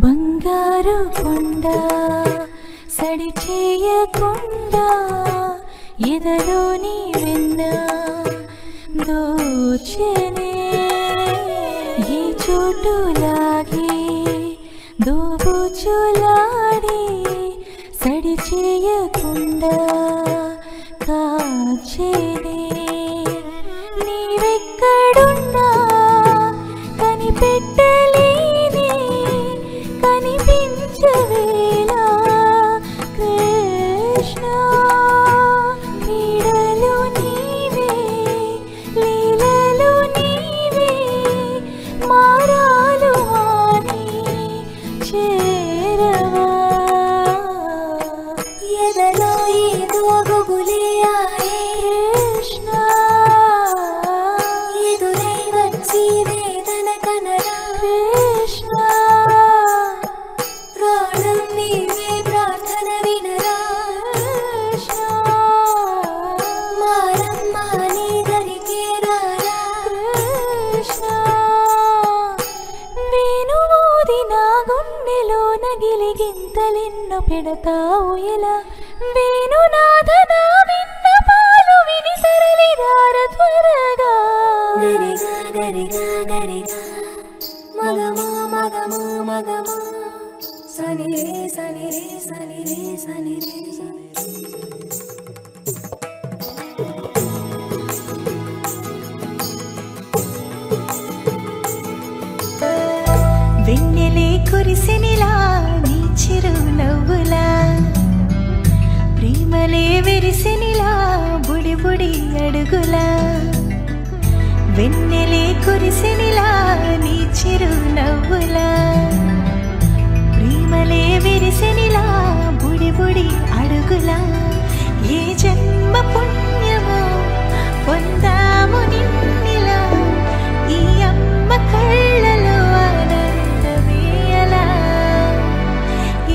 బంగారు కొండ సడి చేయకుండా ఎదలోని వెన్న దోచెనే ఈ చోటు లాగి దోబుచులాడి సడి చేయకుండా కాచెనే నీవెక్కడున్నా కనిపెట్టలేని కనిపించవేలా కృష్ణ నీడలు నీవే లీలలు నీవే మారాలు అని చేరవా ఎదలో ఏదో గుబులే ఆయే కృష్ణ ఎదురై వచ్చి వేదన కనరా కృష్ణ ప్రాణం నీవే ప్రార్థన వినరా కృష్ణ మారమ్మా నీ దరికి రారా కృష్ణ వేణుమోది నా గుండెలో నగిలి గింతలెన్నో పెడతావు ఎలా వేణునాథ నా విన్నపాలు విని తరలి రార త్వరగా గరిగా గరిగా గరిగా మగమా మగమా మగమా సని రే సని రే సని రే సని రే వెన్నెలే కురిసెనిలా నీ చిరు నవ్వులా ప్రేమలే విరిసెనిలా బుడి బుడి అడుగులా వెన్నెలే కురిసెనిలా నీ చిరు నవ్వులా ప్రేమలే విరిసెనిలా బుడి బుడి అడుగులా ఏ జన్మ పుణ్యమో పొందాము నిన్నిలా ఈ అమ్మ కళ్ళలో ఆనందమే అలా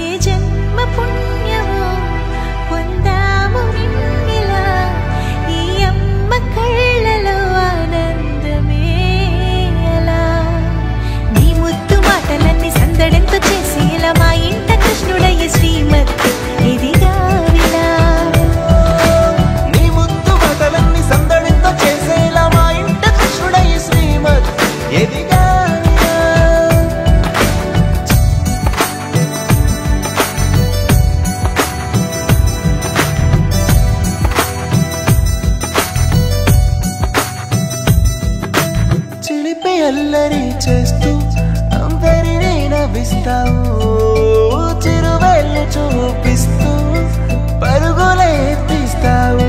ఏ జన్మ పుణ్యమో పొందాము నిన్నిలా ఈ అమ్మ కళ్ళలో ఆనందమే అలా నీ ముద్దు మాటలన్నీ సందడెంతో చేసి ఇలా మా ఇంట కృష్ణుడయ్య శ్రీమతి ఇదిగా విలా నీ ముద్దు మాటలన్నీ సందడెంతో చేసేలా మా ఇంట కృష్ణుడయ్య శ్రీమతి ఎదిగా చిలిపి అల్లరి చేస్తూ అందరినీ నవ్విస్తావు చిరువెళ్ళు చూపిస్తూ పరుగులే తీస్తావు